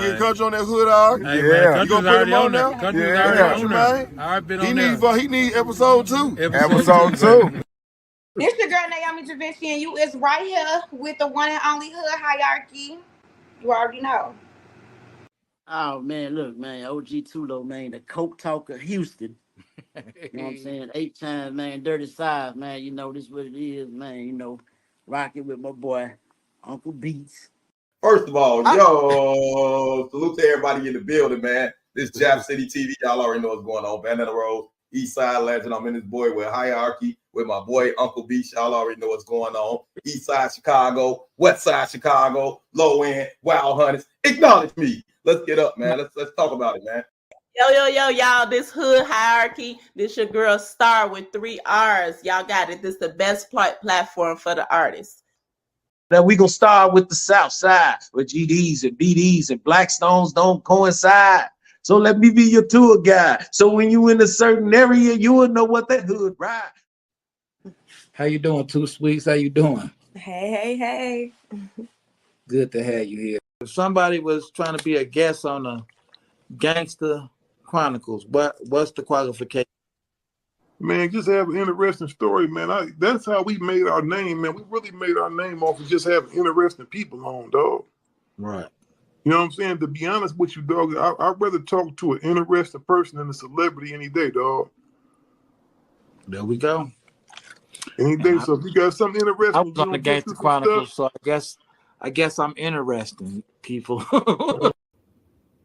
get Country on that hood hour. Hey, man, you gonna put him on there? Country's already on there. I've been on there. He need episode 2. Episode 2. It's your girl Naomi Javinci, and you is right here with the one and only Hood Hierarchy. You already know. Oh man, look, man, OG Tulo, man, the Coke Talker Houston. You know what I'm saying? 8 times, man, dirty size, man. You know this what it is, man. You know, rocking with my boy Uncle Beats. First of all, yo, salute to everybody in the building, man. This Jab City TV, y'all already know what's going on. Band of the Road, East Side Legend. I'm in this boy with Hierarchy, with my boy Uncle Beats. Y'all already know what's going on. East Side Chicago, West Side Chicago, Low End, Wild Hunters. Acknowledge me. Let's get up, man. Let's talk about it, man. Yo, y'all. This Hood Hierarchy. This your girl Star with 3 R's. Y'all got it. This the best platform for the artists. Now we gonna start with the South Side, where GDs and BDs and Blackstones don't coincide. So let me be your tour guide. So when you in a certain area, you will know what that hood ride. How you doing, Two Sweets? How you doing? Hey. Good to have you here. If somebody was trying to be a guest on the Gangster Chronicles, what's the qualification? Man, just have an interesting story, man. That's how we made our name, man. We really made our name off of just having interesting people on, dog. Right. You know what I'm saying? To be honest with you, dog, I'd rather talk to an interesting person than a celebrity any day, dog. There we go. Any day. So if you got something interesting, I was on the Gangster Chronicles, so I guess I'm interesting, people.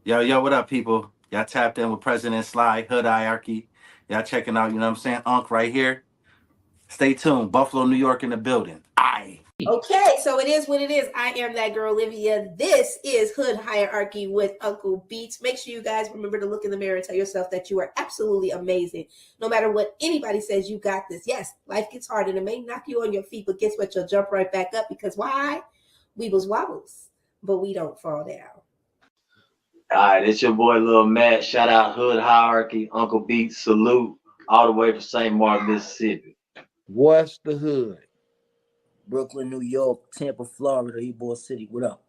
Yo, what up, people? Y'all tapped in with President Sly, Hood Hierarchy. Y'all checking out, you know what I'm saying? Unc right here. Stay tuned. Buffalo, New York in the building. Aye. Okay, so it is what it is. I am that girl, Olivia. This is Hood Hierarchy with Uncle Beats. Make sure you guys remember to look in the mirror and tell yourself that you are absolutely amazing. No matter what anybody says, you got this. Yes, life gets hard and it may knock you on your feet, but guess what? You'll jump right back up because why? Weebles wobbles, but we don't fall down. All right, it's your boy Lil Matt. Shout out Hood Hierarchy, Uncle Beats, salute all the way from St. Mark, Mississippi. What's the hood? Brooklyn, New York, Tampa, Florida, Ybor City. What up?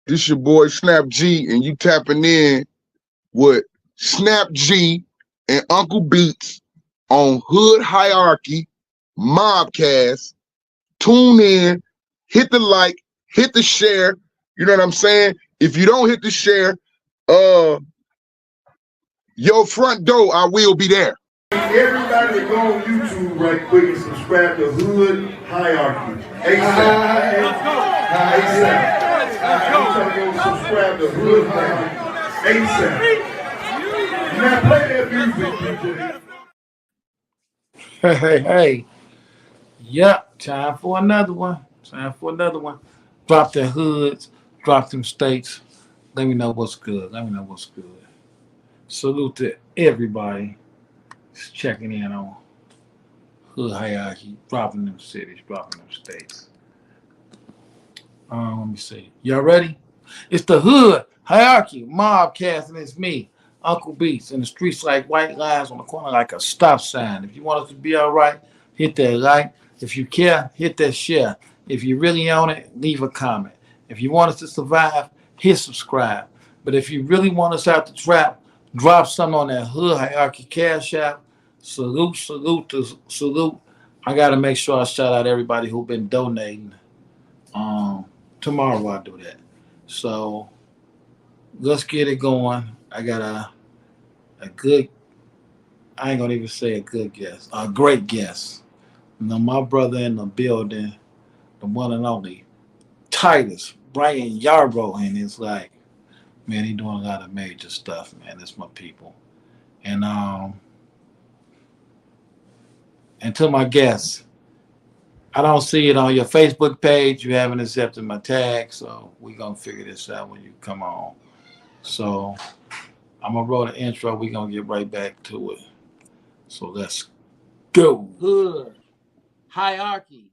This your boy Snap G, and you tapping in with Snap G and Uncle Beats on Hood Hierarchy, Mobcast. Tune in, hit the like, hit the share. You know what I'm saying? If you don't hit the share, your front door, I will be there. Everybody that go on YouTube right quick and subscribe to Hood Hierarchy. ASAP. Subscribe to Hood Hierarchy. ASAP. Now play that music, DJ. Hey. Yep, time for another one. Drop the hoods, drop them states. Let me know what's good. Salute to everybody checking in on Hood Hierarchy, dropping them cities, dropping them states. Let me see. Y'all ready? It's the Hood Hierarchy, Mobcast, and it's me, Uncle Beats. And the streets like white lines on the corner like a stop sign. If you want us to be all right, hit that like. If you care, hit that share. If you really own it, leave a comment. If you want us to survive, hit subscribe. But if you really want us out the trap, drop something on that Hood Hierarchy Cash App. Salute. I got to make sure I shout out everybody who's been donating. Tomorrow I'll do that. So let's get it going. I got a good, I ain't going to even say a good guest, a great guest. You know, my brother in the building, the one and only Titus, Brian Yarbrough, and it's like, man, he doing a lot of major stuff, man. That's my people. And to my guests, I don't see it on your Facebook page. You haven't accepted my tag, so we're going to figure this out when you come on. So I'm going to roll the intro. We're going to get right back to it. So let's go. Hood Hierarchy.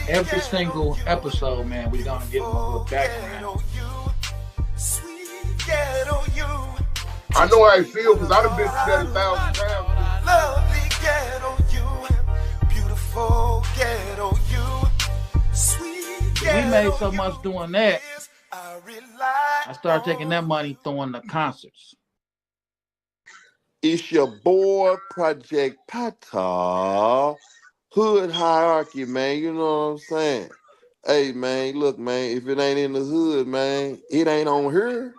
Every single episode, man, we're going to give them a little background. I know how I feel because I've been through that 1,000 times. Lovely ghetto you, beautiful ghetto you. made so much doing that. I started taking that money throwing the concerts. It's your boy, Project Pata, Hood Hierarchy, man. You know what I'm saying? Hey, man, look, man, if it ain't in the hood, man, it ain't on here.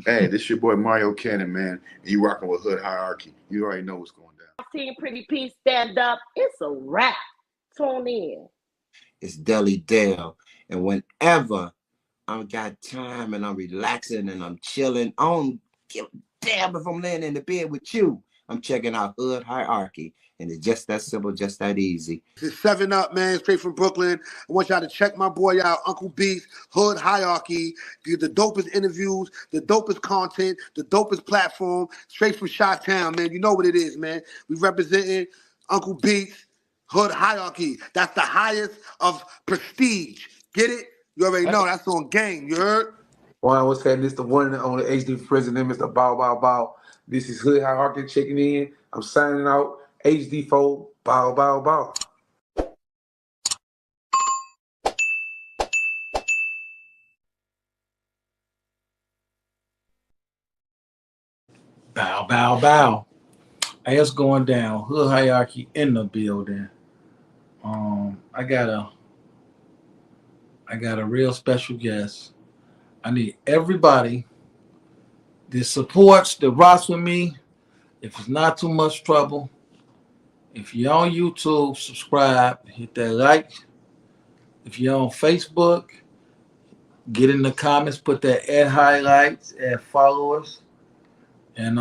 Hey, this your boy Mario Cannon, man. And you rocking with Hood Hierarchy. You already know what's going down. Team Pretty P stand up. It's a wrap. Tune in. It's Deli Dale. And whenever I got time and I'm relaxing and I'm chilling, I don't give a damn if I'm laying in the bed with you. I'm checking out Hood Hierarchy. And it's just that simple, just that easy. It's 7 Up, man, straight from Brooklyn. I want y'all to check my boy out, Uncle Beats, Hood Hierarchy. Get the dopest interviews, the dopest content, the dopest platform, straight from Chi-Town, man. You know what it is, man. We representing Uncle Beats, Hood Hierarchy. That's the highest of prestige. Get it? You already know. That's on game. You heard? One was saying this the one on the HD president, Mr. Bow Bow Bow. This is Hood Hierarchy checking in. I'm signing out. HD4, bow, bow, bow. Bow, bow, bow. Hey, it's going down. Hood Hierarchy in the building. I got a real special guest. I need everybody that supports, that rocks with me. If it's not too much trouble, if you're on YouTube, subscribe, hit that like. If you're on Facebook, get in the comments, put that add highlights, add followers, and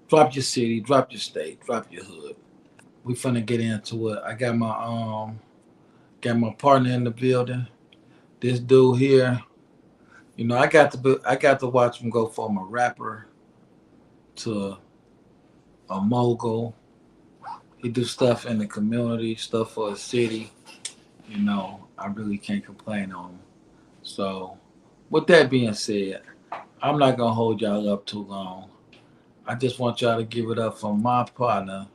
drop your city, drop your state, drop your hood. We finna get into it. I got my partner in the building. This dude here, you know, I got to watch him go from a rapper to a mogul. He do stuff in the community, stuff for a city. You know, I really can't complain on him. So, with that being said, I'm not gonna hold y'all up too long. I just want y'all to give it up for my partner,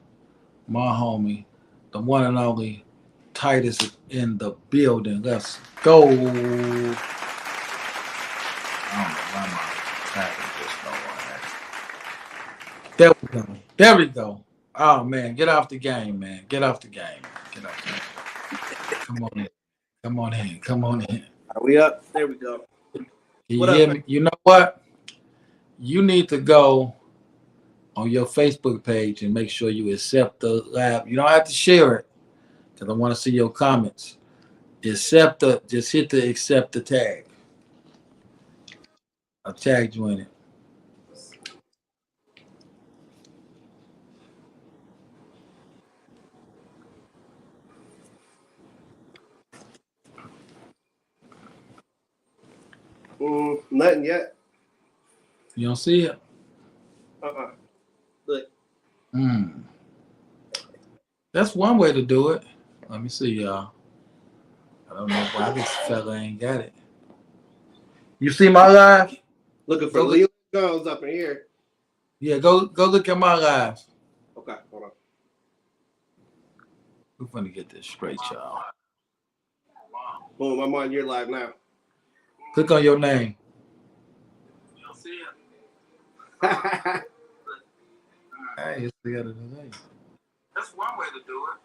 my homie, the one and only Titus is in the building. Let's go. I don't know why my tapping just don't want that. There we go. There we go. Oh man, get off the game, man. Get off the game. Get off the game. Come on in. Come on in. Come on in. Are we up? There we go. You hear me? You know what? You need to go on your Facebook page and make sure you accept the live. You don't have to share it because I want to see your comments. Just hit the accept the tag. I tagged you in it. Nothing yet. You don't see it? Look. That's one way to do it. Let me see, y'all. I don't know why this fella ain't got it. You see my live? Looking for Lil Rod up in here. Yeah, go look at my live. Okay, hold on. We're gonna get this straight, y'all. Boom, I'm on your live now. Click on your name. You don't see it. Hey, it's the other day. That's one way to do it.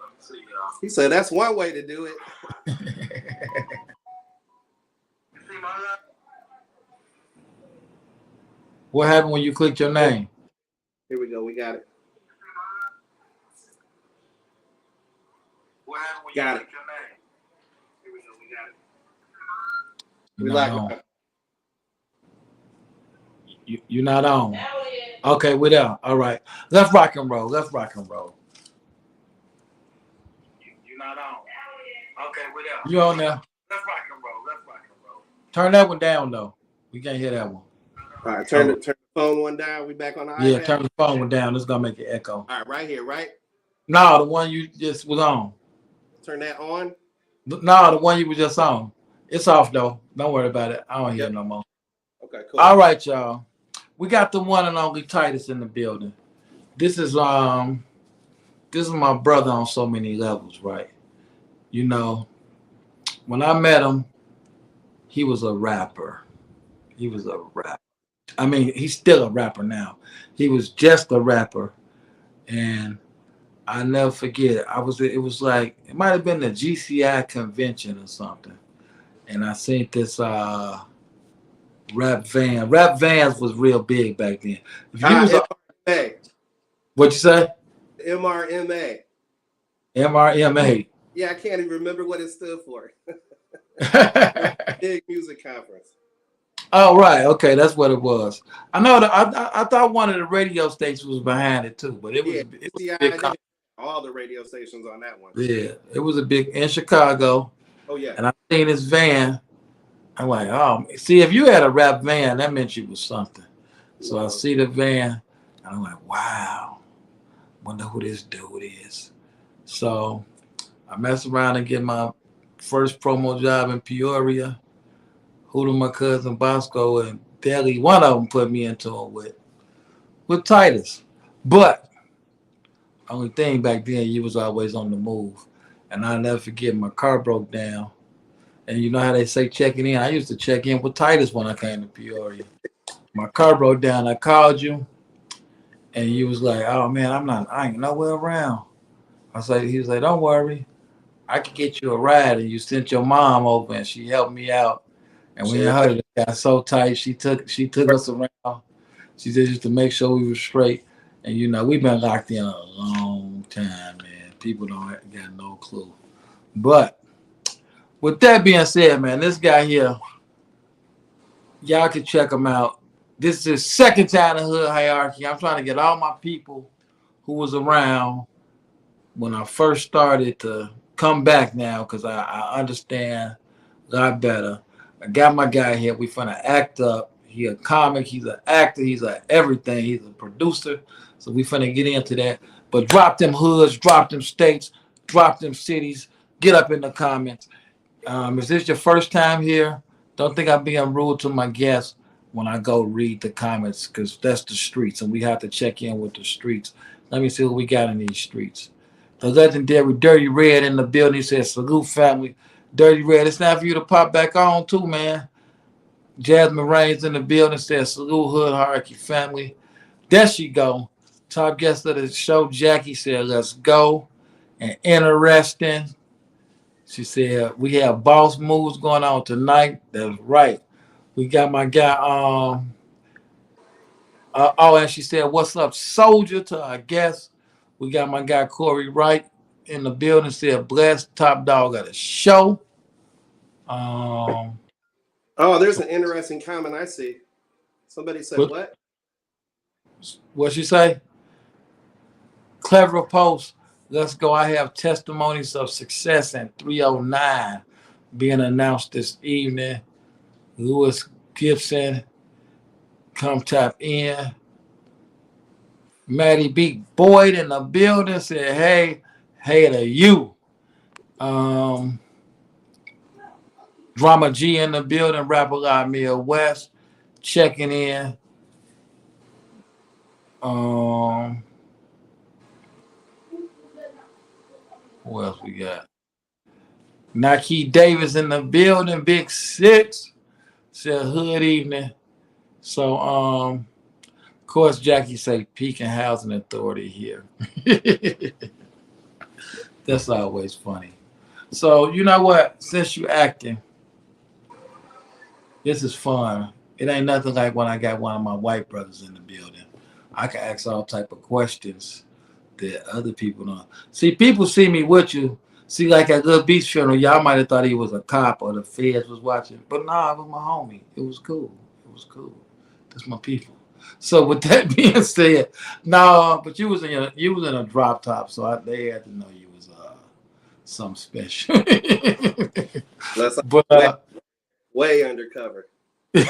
Let me see, y'all. He said that's one way to do it. What happened when you clicked your name? Here we go. We got it. What happened when you clicked your name? Here we go. We got it. We like it. You're not on. Okay, we're there. All right. Let's rock and roll. Let's rock and roll. You're not on. Okay, we're there. You on there? Let's rock and roll. Let's rock and roll. Turn that one down though. We can't hear that one. All right, turn the phone one down. We back on the iPad. Yeah, turn the phone one down. It's gonna make it echo. All right, right here, right? No, the one you just was on. Turn that on. No, the one you were just on. It's off though. Don't worry about it. I don't hear it no more. Okay, cool. All right, y'all. We got the one and only Titus in the building. This is my brother on so many levels, right? You know, when I met him, he was a rapper. He was a rapper. I mean, he's still a rapper now. He was just a rapper, and I never forget. It was like it might have been the GCI convention or something, and I seen this rap van. Rap vans was real big back then. If you was MRMA. What you say? MRMA. MRMA. Yeah, I can't even remember what it stood for. Big music conference. Oh right, okay, that's what it was. I know that I thought one of the radio stations was behind it too, but it was a big all the radio stations on that one. yeah, it was a big in Chicago. Oh yeah. And I seen this van. I'm like, oh, see, if you had a rap van, that meant you was something. So I see the van, and I'm like, wow, wonder who this dude is. So I mess around and get my first promo job in Peoria. Who to my cousin Bosco and Deli, one of them put me into it with Titus. But only thing back then, you was always on the move. And I'll never forget, my car broke down. And you know how they say checking in? I used to check in with Titus when I came to Peoria. My car broke down. I called you, and you was like, "Oh man, I ain't nowhere around." He was like, "Don't worry, I could get you a ride." And you sent your mom over, and she helped me out. And we and her got so tight. She took us around. She did just to make sure we were straight. And you know, we've been locked in a long time, man. People don't got no clue. But with that being said, man, this guy here, y'all can check him out. This is his second time in Hood Hierarchy. I'm trying to get all my people who was around when I first started to come back now because I understand a lot better. I got my guy here. We finna act up. He a comic. He's an actor. He's a everything. He's a producer. So we finna get into that. But drop them hoods, drop them states, drop them cities. Get up in the comments. Is this your first time here? Don't think I'm being rude to my guests when I go read the comments because that's the streets and we have to check in with the streets. Let me see what we got in these streets. The legendary Dirty Red in the building says, salute family. Dirty Red, it's time for you to pop back on too, man. Jasmine Rains in the building says, salute Hood Hierarchy family. There she go. Top guest of the show, Jackie said, let's go. And interesting. She said, we have boss moves going on tonight. That's right. We got my guy, and she said, what's up, soldier, to our guest. We got my guy, Corey Wright, in the building, said, blessed, top dog of the show. Oh, there's an interesting comment I see. Somebody said, what? What'd she say? Clever post. Let's go. I have testimonies of success in 309 being announced this evening. Lewis Gibson, come tap in. Maddie B. Boyd in the building said, hey to you. Drama G in the building, Rapper Lot Mill West, checking in. Who else we got? Nike Davis in the building, Big Six, said hood evening. So, of course, Jackie say Pekin Housing Authority here. That's always funny. So, you know what? Since you acting, this is fun. It ain't nothing like when I got one of my white brothers in the building. I can ask all type of questions that other people don't. See, people see me with you. See, like at Lil Beach funeral, y'all might have thought he was a cop or the feds was watching. But nah, it was my homie. It was cool. It was cool. That's my people. So with that being said, no, but you was in a drop top, so they had to know you was something special. But way undercover. They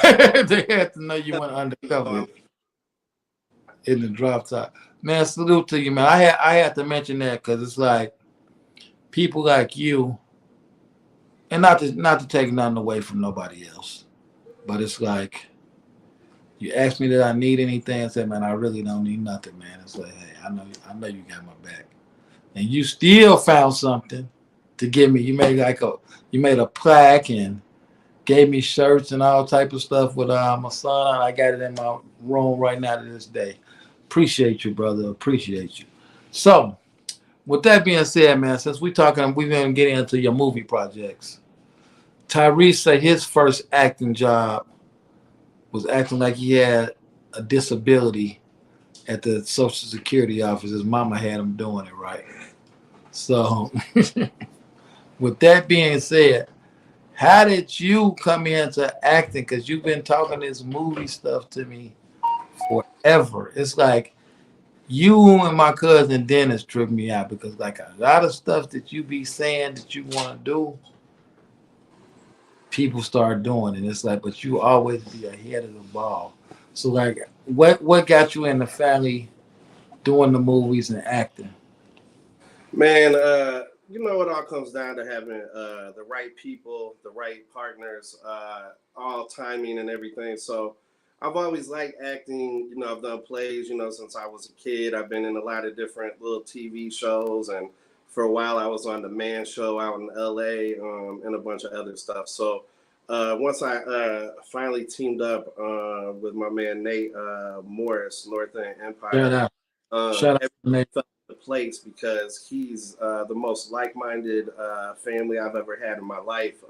had to know you went undercover in the drop top. Man, salute to you, man. I had to mention that because it's like people like you, and not to take nothing away from nobody else, but it's like you ask me that I need anything, I said, man, I really don't need nothing, man. It's like, hey, I know you got my back, and you still found something to give me. You made a plaque and gave me shirts and all type of stuff with my son. I got it in my room right now to this day. Appreciate you, brother. Appreciate you. So, with that being said, man, since we've been getting into your movie projects. Tyrese said his first acting job was acting like he had a disability at the Social Security office. His mama had him doing it right. So, with that being said, how did you come into acting? Because you've been talking this movie stuff to me forever. It's like you and my cousin Dennis tripped me out because like a lot of stuff that you be saying that you want to do, people start doing it. It's like, but you always be ahead of the ball. So like, what got you in the family doing the movies and acting? Man, you know, it all comes down to having the right people, the right partners, all timing and everything. So I've always liked acting. You know, I've done plays, you know, since I was a kid. I've been in a lot of different little TV shows. And for a while, I was on the Man Show out in LA and a bunch of other stuff. So once I finally teamed up with my man Nate Morris, North End Empire, Shout out to everything Nate. fell into place because he's the most like-minded family I've ever had in my life.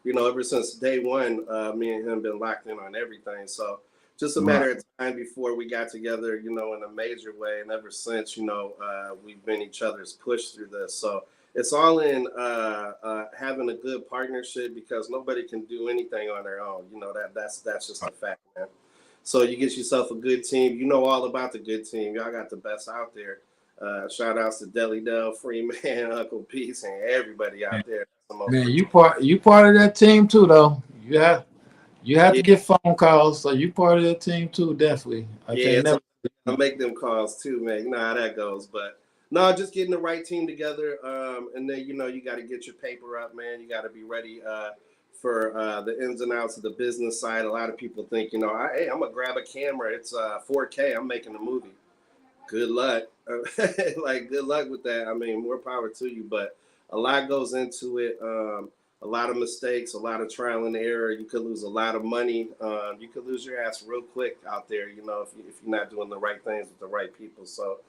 You know, ever since day one, me and him been locked in on everything. So just a matter of time before we got together, you know, in a major way. And ever since, you know, we've been each other's push through this. So it's all in having a good partnership because nobody can do anything on their own. You know, that's just a fact, man. So you get yourself a good team. You know all about the good team. Y'all got the best out there. Shout outs to Deli Dell, Freeman, Uncle Peace, and everybody out there. Man, you part of that team too, though. You have to get phone calls, so you part of that team too, definitely. I can't never. I make them calls too, man. You know how that goes. But no, just getting the right team together, and then you know you got to get your paper up, man. You got to be ready for the ins and outs of the business side. A lot of people think, you know, hey, I'm gonna grab a camera. It's 4K. I'm making a movie. Good luck. Like, good luck with that. I mean, more power to you, but a lot goes into it. A lot of mistakes, a lot of trial and error. You could lose a lot of money. You could lose your ass real quick out there, you know, if you're not doing the right things with the right people. So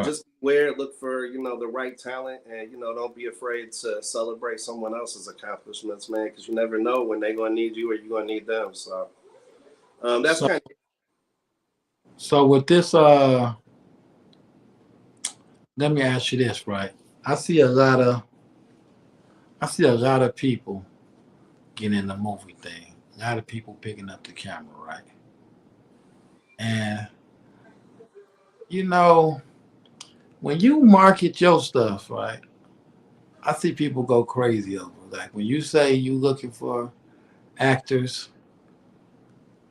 just beware, look for, you know, the right talent, and, you know, don't be afraid to celebrate someone else's accomplishments, man, because you never know when they're going to need you or you're going to need them. So that's kind of. So with this, let me ask you this, right? I see a lot of people getting in the movie thing. A lot of people picking up the camera, right? And you know, when you market your stuff, right? I see people go crazy over it. Like when you say you looking for actors,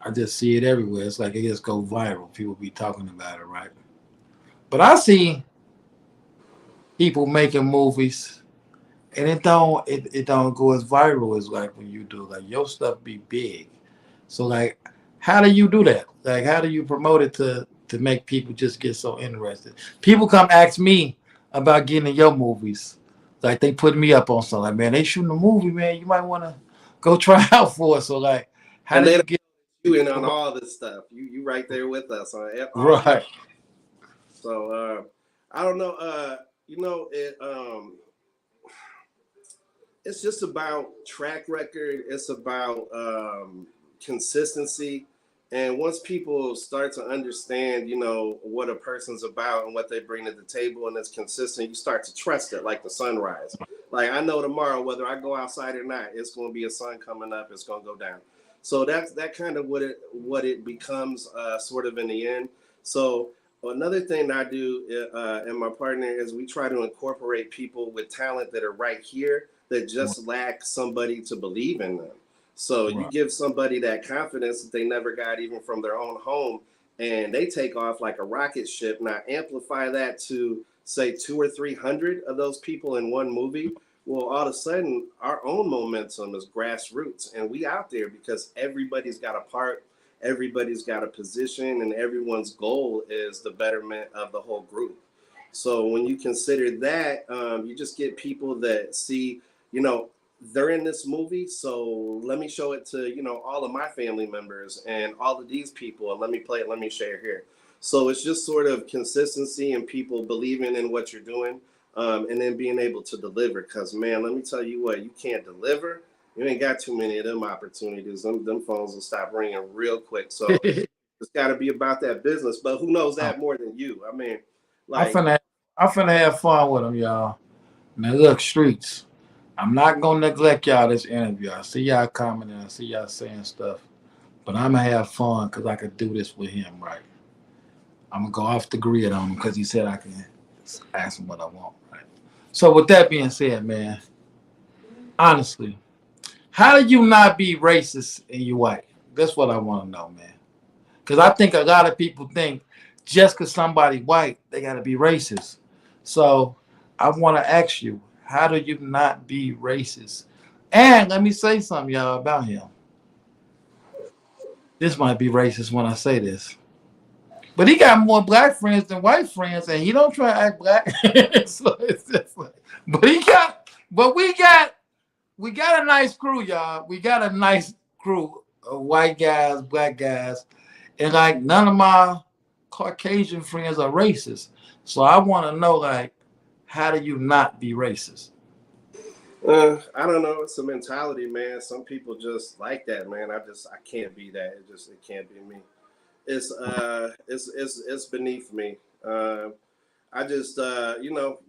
I just see it everywhere. It's like it just go viral. People be talking about it, right? But I see people making movies and it don't go as viral as like when you do. Like your stuff be big. So like how do you do that? Like how do you promote it to make people just get so interested? People come ask me about getting in your movies. Like they put me up on something. Like, man, they shooting a movie, man. You might want to go try out for it. So like how And do they you don't get you in on all this stuff? You right there with us on all. right? So I don't know. You know, it's just about track record. It's about consistency. And once people start to understand, you know, what a person's about and what they bring to the table, and it's consistent, you start to trust it like the sunrise. Like I know tomorrow, whether I go outside or not, it's going to be a sun coming up. It's going to go down. So that's kind of what it becomes sort of in the end. So another thing that I do and my partner is we try to incorporate people with talent that are right here that just lack somebody to believe in them. So you give somebody that confidence that they never got even from their own home, and they take off like a rocket ship. Now amplify that to say 200 or 300 of those people in one movie. Well, all of a sudden our own momentum is grassroots, and we out there because everybody's got a part, everybody's got a position, and everyone's goal is the betterment of the whole group. So when you consider that, you just get people that see, you know, they're in this movie, so let me show it to, you know, all of my family members and all of these people, and let me play it, let me share here. So it's just sort of consistency and people believing in what you're doing, and then being able to deliver. Because, man, let me tell you what, you can't deliver, you ain't got too many of them opportunities. Them phones will stop ringing real quick. So it's got to be about that business. But who knows that more than you? I mean, like, I'm finna have fun with them, y'all. Now look, streets. I'm not gonna neglect y'all this interview. I see y'all commenting, I see y'all saying stuff, but I'm gonna have fun because I could do this with him, right? I'm gonna go off the grid on him because he said I can ask him what I want, right? So with that being said, man, honestly, how do you not be racist and you white? That's what I want to know, man. Because I think a lot of people think just because somebody white, they got to be racist. So I want to ask you, how do you not be racist? And let me say something, y'all, about him. This might be racist when I say this, but he got more black friends than white friends, and he don't try to act black. So it's just like, but we got a nice crew, y'all. We got a nice crew of white guys, black guys, and like none of my Caucasian friends are racist. So I want to know, like, how do you not be racist? I don't know. It's a mentality, man. Some people just like that, man. I can't be that. It can't be me. It's beneath me. I just you know,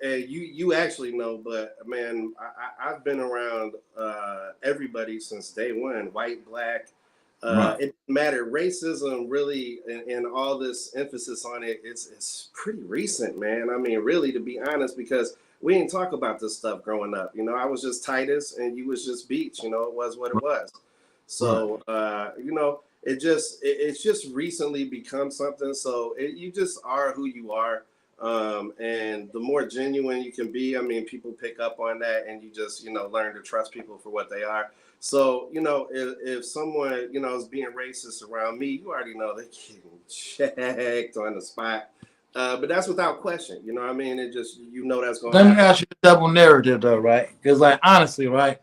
and you actually know, but man, I've been around everybody since day one, white, black. Right. It doesn't matter. Racism really, and all this emphasis on it, it's pretty recent, man. I mean, really, to be honest, because we didn't talk about this stuff growing up. You know, I was just Titus and you was just Beach. You know, it was what it was. So you know, it's just recently become something. So you just are who you are. And the more genuine you can be, I mean, people pick up on that, and you just, you know, learn to trust people for what they are. So, you know, if someone, you know, is being racist around me, you already know they're getting checked on the spot. But that's without question. You know what I mean? It just, you know, that's going to Let me happen. ask you a double narrative, though, right? Because, like, honestly, right,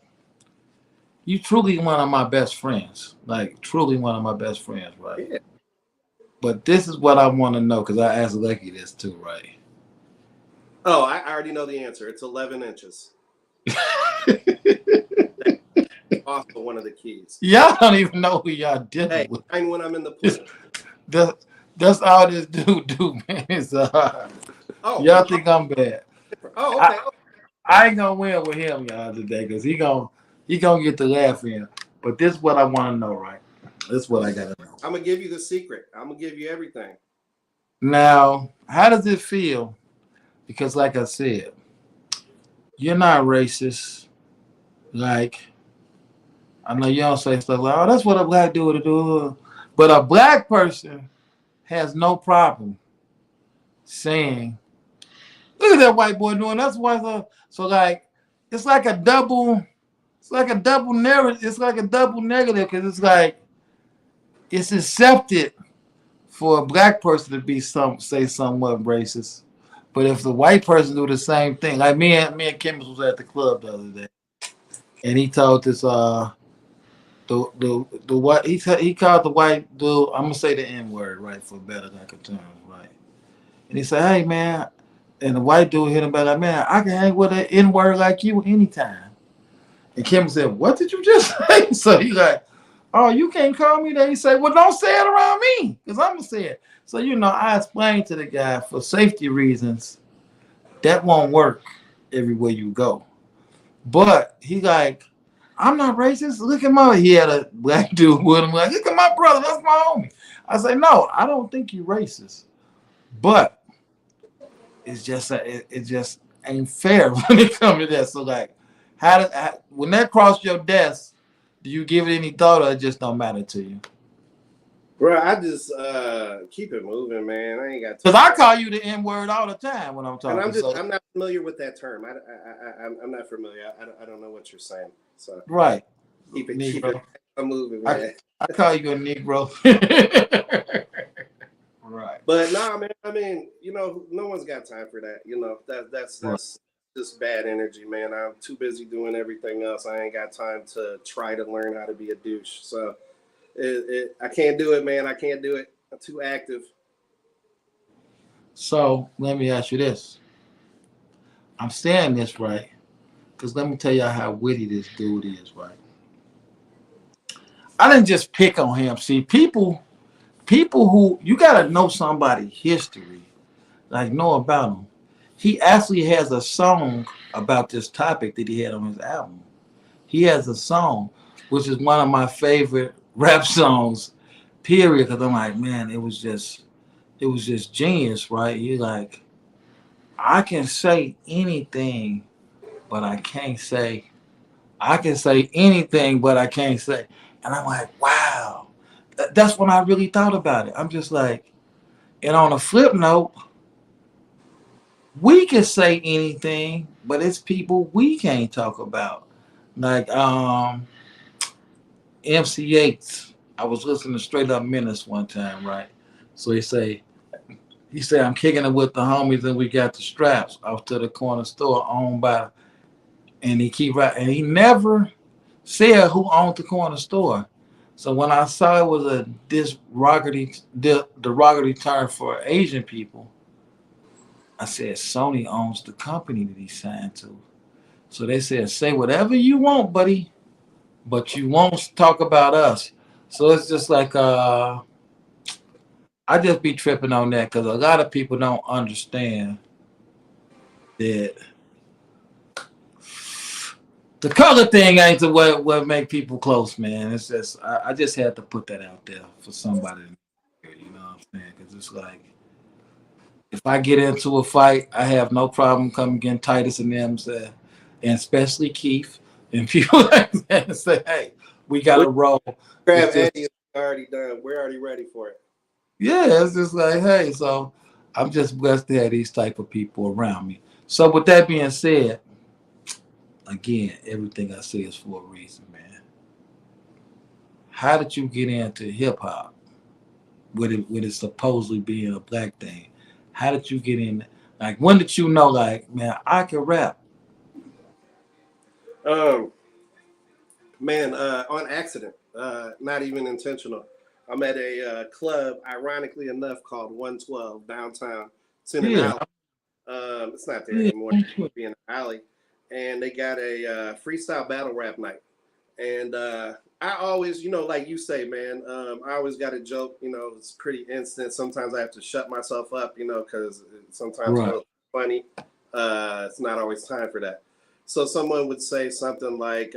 you truly one of my best friends, like, truly one of my best friends, right? Yeah. But this is what I want to know, because I asked Lucky this too, right? Oh, I already know the answer. It's 11 inches. Also one of the keys. Y'all don't even know who y'all dealing with. Mine when I'm in the pool. That's all this dude do, man. Is y'all think I'm bad? Oh, okay. I ain't gonna win with him, y'all, today, because he gonna get the laugh in. But this is what I want to know, right? This is what I gotta know. I'm gonna give you the secret. I'm gonna give you everything. Now, how does it feel? Because, like I said, you're not racist. Like, I know you don't say stuff like, "Oh, that's what a black dude would do," but a black person has no problem saying, "Look at that white boy doing that's why." So like, it's like a double narrative. It's like a double negative because it's like it's accepted for a black person to be say somewhat racist, but if the white person do the same thing, like me and Kim was at the club the other day, and he told this the white he called the white dude, I'm gonna say the N word, right, for better lack of terms, right? And he said, "Hey man," and the white dude hit him back like, "Man, I can hang with an N word like you anytime." And Kim said, "What did you just say?" So he like, "Oh, you can't call me that." He said, "Well, don't say it around me, because I'm gonna say it." So you know, I explained to the guy for safety reasons that won't work everywhere you go. But he like, "I'm not racist. Look at my," he had a black dude with him, like, "Look at my brother, that's my homie." I say, "No, I don't think you're racist. But it's just it just ain't fair when it comes to that." So like, when that crossed your desk, do you give it any thought, or it just don't matter to you? Bro, I just keep it moving, man. I ain't got Because I call you the N word all the time when I'm talking. And I'm not familiar with that term. I'm not familiar. I don't know what you're saying. So right. Keep it moving, man. I call you a Negro. Right. But nah, man. I mean, you know, no one's got time for that. You know, that's just just bad energy, man. I'm too busy doing everything else. I ain't got time to try to learn how to be a douche. So I can't do it, man. I can't do it. I'm too active. So let me ask you this. I'm saying this right, because let me tell y'all how witty this dude is, right? I didn't just pick on him. See, people who you gotta know somebody's history, like know about him. He actually has a song about this topic that he had on his album. He has a song, which is one of my favorite rap songs, period. Because I'm like, man, it was just genius, right? You like, I can say anything, but I can't say. I can say anything, but I can't say. And I'm like, wow. That's when I really thought about it. I'm just like, and on a flip note, we can say anything, but it's people we can't talk about. Like MC8. I was listening to Straight Up Menace one time, right? So he said, I'm kicking it with the homies and we got the straps off to the corner store owned by, and he never said who owned the corner store. So when I saw it was a derogatory term for Asian people, I said Sony owns the company that he signed to. So they said, say whatever you want, buddy, but you won't talk about us. So it's just like I just be tripping on that because a lot of people don't understand that the color thing ain't the what make people close, man. It's just I just had to put that out there for somebody to hear, you know what I'm saying? Because it's like if I get into a fight, I have no problem coming against Titus and them, and especially Keith and people like that and say, hey, we got to roll. Grab Eddie is already done. We're already ready for it. Yeah, it's just like, hey, so I'm just blessed to have these type of people around me. So with that being said, again, everything I say is for a reason, man. How did you get into hip hop with it supposedly being a black thing? How did you get in? Like, when did you know, like, man, I can rap? Man, on accident, not even intentional. I'm at a club, ironically enough, called 112 downtown. It's in an alley. It's not there anymore. It's in an alley. And they got a freestyle battle rap night. And I always, like you say, man, I always got a joke, it's pretty instant. Sometimes I have to shut myself up, because sometimes it's funny. It's not always time for that. So someone would say something like,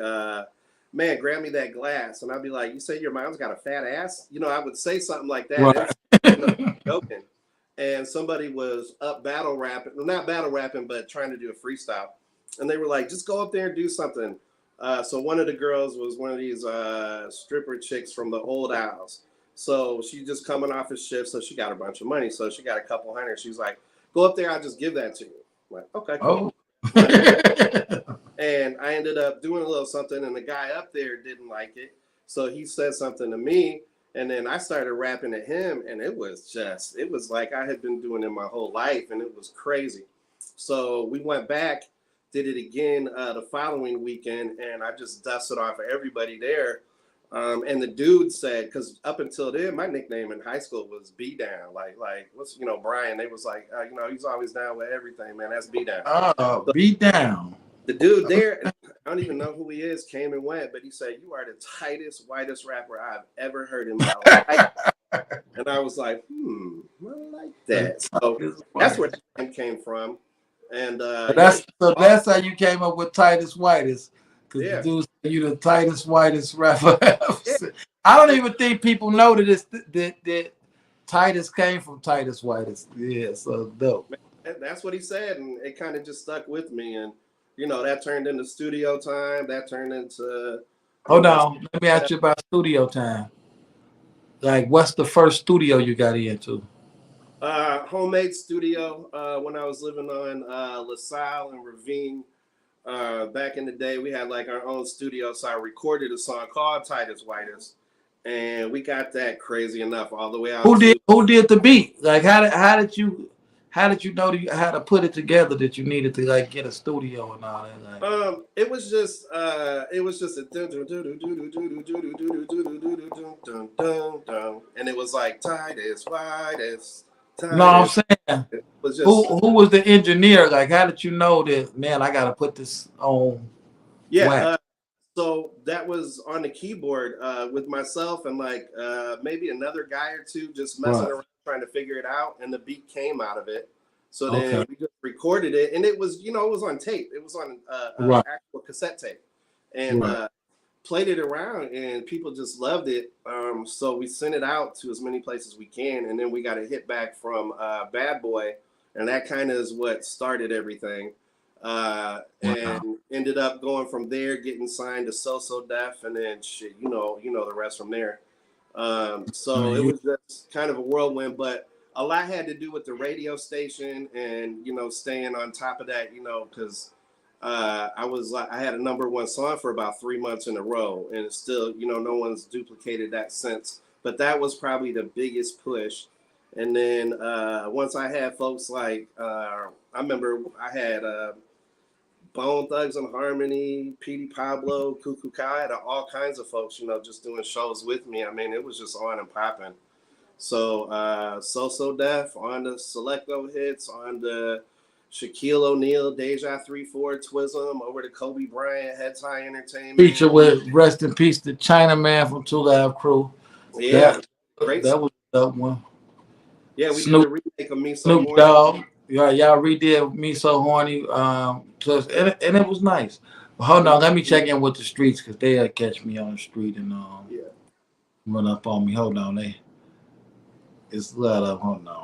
man, grab me that glass. And I'd be like, you say your mom's got a fat ass? I would say something like that. Right. Joking. And somebody was up battle rapping, not battle rapping, but trying to do a freestyle. And they were like, just go up there and do something. So one of the girls was one of these stripper chicks from the old Owls. So she just coming off a shift, so she got a bunch of money. So she got a couple hundred. She's like, go up there, I'll just give that to you. I'm like, okay, cool. And I ended up doing a little something, and the guy up there didn't like it. So he said something to me, and then I started rapping at him, and it was like I had been doing it my whole life, and it was crazy. So we went back, did it again the following weekend, and I just dusted off of everybody there. And the dude said, because up until then, my nickname in high school was B Down. Like what's Brian? They was like, he's always down with everything, man. That's B Down. Oh, so, B Down. The dude there, I don't even know who he is, came and went, but he said, you are the tightest, whitest rapper I've ever heard in my life. And I was like, I like that. So that's where that name came from. And that's how you came up with Tightest Whitest. Because the dude said you the tightest, whitest rapper. I don't even think people know that Titus came from Tightest Whitest. Yeah, so dope. That's what he said, and it kind of just stuck with me. And that turned into studio time. That turned into. Hold on, let me ask you about studio time. Like, what's the first studio you got into? Homemade studio. When I was living on LaSalle and Ravine, back in the day, we had like our own studio. So I recorded a song called Tightest Whitest, and we got that crazy enough all the way out. Who did the beat? Like, how did you how did you know how to put it together that you needed to like get a studio and all that? Like, It was just a and it was like Titus, Titus, no, I'm Titus. saying, It was just who was the engineer? Like, how did you know that? Man, I got to put this on wax. So that was on the keyboard with myself and like maybe another guy or two just messing around trying to figure it out, and the beat came out of it. So then we just recorded it, and it was, it was on tape. It was on actual cassette tape, and played it around, and people just loved it. So we sent it out to as many places as we can, and then we got a hit back from Bad Boy, and that kind of is what started everything. And ended up going from there, getting signed to So Def, and then shit, you know the rest from there. So it was just kind of a whirlwind, but a lot had to do with the radio station and staying on top of that, because I had a #1 song for about 3 months in a row, and it's still no one's duplicated that since. But that was probably the biggest push. And then once I had folks like I remember I had Bone Thugs and Harmony, Petey Pablo, Cuckoo Kai, I had all kinds of folks, just doing shows with me. I mean, it was just on and popping. So So Def on the Selecto hits, on the Shaquille O'Neal, Deja 3-4, Twism, over to Kobe Bryant, Heads High Entertainment. Feature with Rest in Peace, the Chinaman from Two Live Crew. Yeah, that was a dope one. Yeah, we did a remake of Me So Snoop Horny. Dogg. Y'all redid Me So Horny. Plus, and it was nice. But hold on, let me check in with the streets because they'll catch me on the street and run up on me. Hold on, it's let up. Hold on.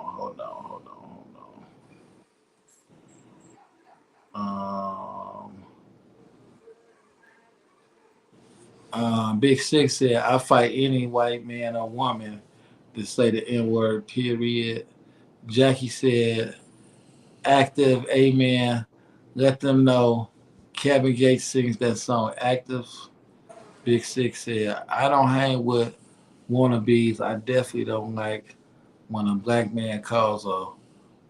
Big Six said, I fight any white man or woman to say the N-word, period. Jackie said, active, amen. Let them know Kevin Gates sings that song, Active. Big Six said, I don't hang with wannabes. I definitely don't like when a black man calls a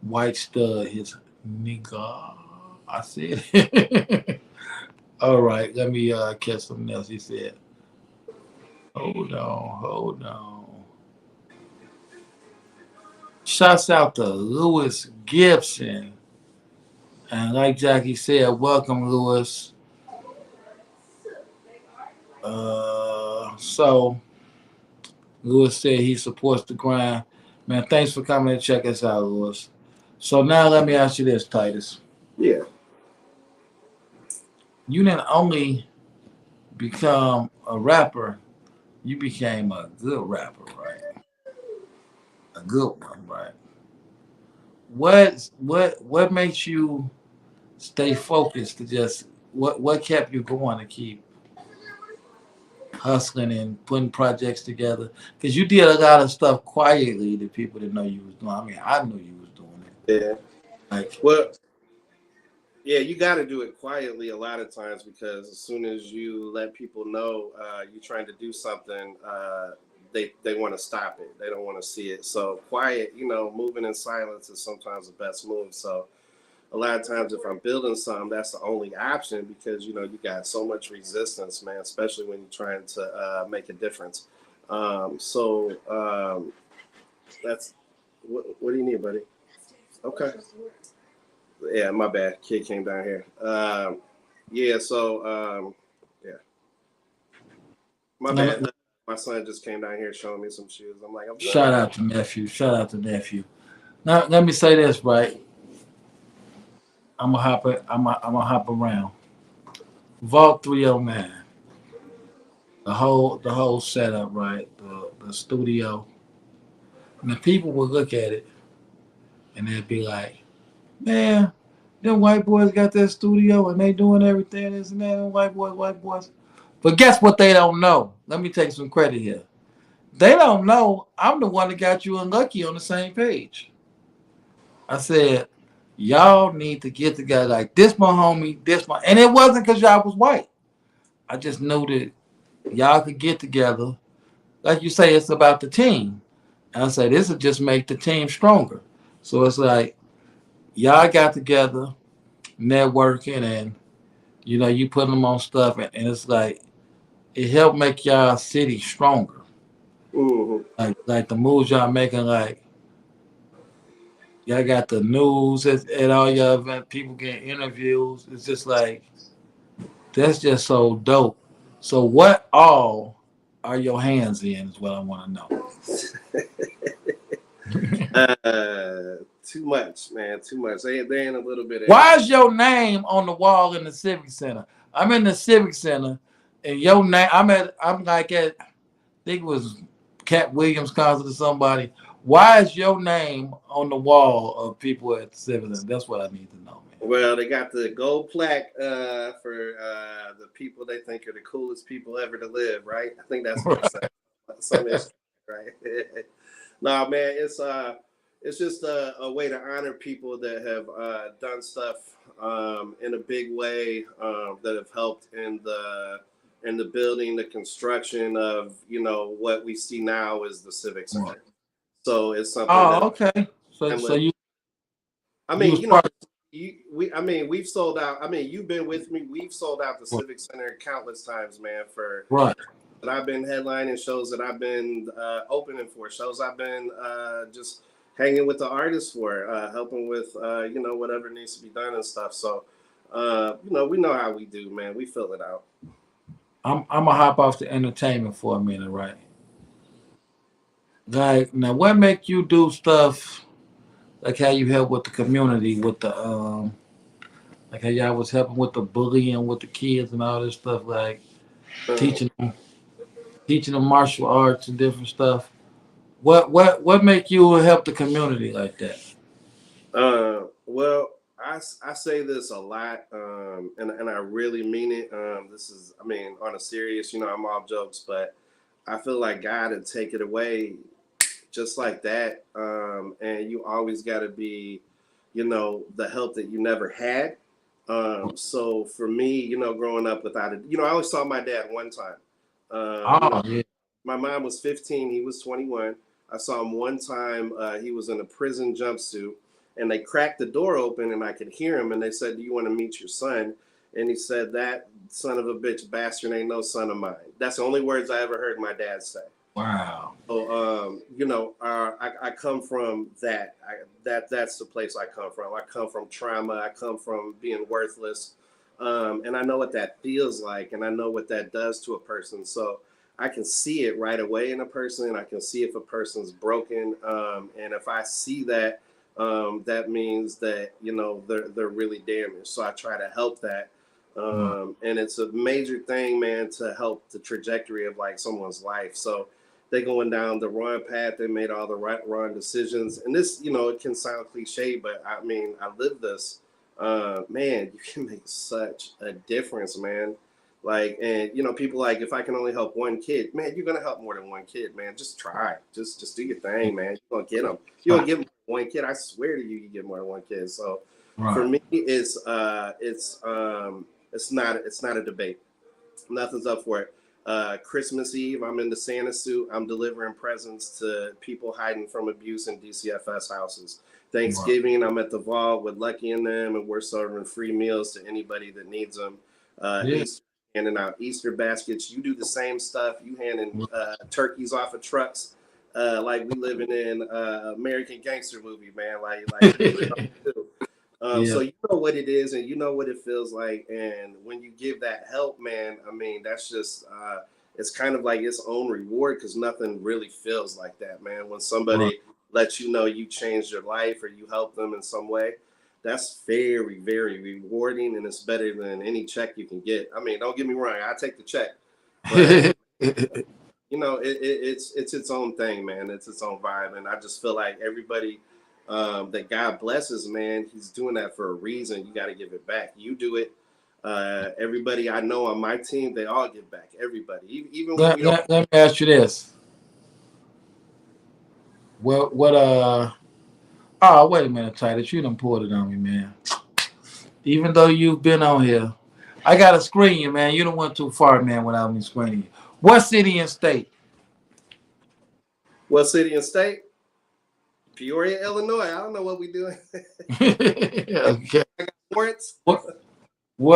white stud his nigga. I said it. All right, let me catch something else. He said, hold on. Shouts out to Lewis Gibson. And like Jackie said, welcome, Lewis. So Lewis said he supports the grind. Man, thanks for coming to check us out, Lewis. So now let me ask you this, Titus. Yeah. You didn't only become a rapper, you became a good rapper, right? A good one, right? What makes you stay focused to just what kept you going to keep hustling and putting projects together? Because you did a lot of stuff quietly that people didn't know you was doing. I mean, I knew you was doing it. Yeah. Like, well, yeah, you got to do it quietly a lot of times, because as soon as you let people know you're trying to do something, they want to stop it. They don't want to see it. So quiet, moving in silence is sometimes the best move. So a lot of times if I'm building something, that's the only option, because, you got so much resistance, man, especially when you're trying to make a difference. That's, what do you need, buddy? Okay. Yeah, my bad. Kid came down here. Yeah. My bad. My son just came down here showing me some shoes. I'm like, shout out to nephew. Now let me say this, right? I'm gonna hop around. Vault 309. The whole setup, right? The studio. And the people would look at it and they'd be like, man, them white boys got that studio and they doing everything, this and that, them white boys. But guess what they don't know? Let me take some credit here. They don't know I'm the one that got you and Lucky on the same page. I said, y'all need to get together. Like, this my homie, and it wasn't because y'all was white. I just knew that y'all could get together. Like you say, it's about the team. And I said, this will just make the team stronger. So it's like, y'all got together, networking, and you put them on stuff, and it's like it helped make y'all city stronger. Mm-hmm. Like the moves y'all making, like y'all got the news at all your event, people getting interviews. It's just like that's just so dope. So what all are your hands in is what I want to know. Too much, man. Too much. They ain't a little bit. Why is your name on the wall in the Civic Center? I'm in the Civic Center, and your name. I'm like at. I think it was Cat Williams concert or somebody. Why is your name on the wall of people at the Civic Center? That's what I need to know, man. Well, they got the gold plaque for the people they think are the coolest people ever to live, right? I think that's what it says. Some is right. No, man, it's just a way to honor people that have done stuff in a big way that have helped in the building, the construction of what we see now is the Civic Center. Right. So it's something. Oh, okay. So you. I mean, we've sold out. I mean, you've been with me. We've sold out the Civic Center countless times, man. For right. That I've been headlining shows, that I've been opening for shows, I've been just hanging with the artists for, helping with whatever needs to be done and stuff. So we know how we do, man. We fill it out. I'm gonna hop off the entertainment for a minute, right? Like now, what make you do stuff like how you help with the community, with the like how y'all was helping with the bullying with the kids and all this stuff, like teaching them martial arts and different stuff. What make you help the community like that? Well, I say this a lot, and I really mean it. This is, I mean, on a serious, I'm all jokes, but I feel like God would take it away just like that. And you always got to be, the help that you never had. So for me, growing up without it, I only saw my dad one time. Yeah. My mom was 15, he was 21. I saw him one time. He was in a prison jumpsuit, and they cracked the door open, and I could hear him. And they said, "Do you want to meet your son?" And he said, "That son of a bitch bastard ain't no son of mine." That's the only words I ever heard my dad say. Wow. So, I come from that. That's the place I come from. I come from trauma. I come from being worthless, and I know what that feels like, and I know what that does to a person. So I can see it right away in a person. I can see if a person's broken, and if I see that, that means that they're really damaged. So I try to help that, and it's a major thing, man, to help the trajectory of like someone's life. So they're going down the wrong path. They made all the wrong decisions, and this, it can sound cliche, but I mean, I live this. Man, you can make such a difference, man. Like, and people like, if I can only help one kid, man, you're gonna help more than one kid, man. Just try, just do your thing, man. You're gonna get them. You don't get one kid. I swear to you, you get more than one kid. So for me, it's not a debate. Nothing's up for it. Christmas Eve, I'm in the Santa suit. I'm delivering presents to people hiding from abuse in DCFS houses. Thanksgiving, I'm at the vault with Lucky and them, and we're serving free meals to anybody that needs them. Easter, handing out Easter baskets. You do the same stuff. You handing turkeys off of trucks, like we living in American gangster movie, man. So you know what it is, and you know what it feels like. And when you give that help, man, I mean, that's just it's kind of like its own reward, because nothing really feels like that, man. When somebody lets you know you changed your life or you help them in some way, that's very, very rewarding, and it's better than any check you can get. I mean, don't get me wrong, I take the check, but it's its own thing, man. It's its own vibe, and I just feel like everybody that God blesses, man, he's doing that for a reason. You got to give it back. You do it. Everybody I know on my team, they all give back. Everybody, even when we don't. Let me ask you this. Oh, wait a minute, Titus. You done pulled it on me, man. Even though you've been on here, I got to screen you, man. You don't went too far, man, without me screening you. What city and state? What city and state? Peoria, Illinois. I don't know what we doing. Okay. I got warrants. What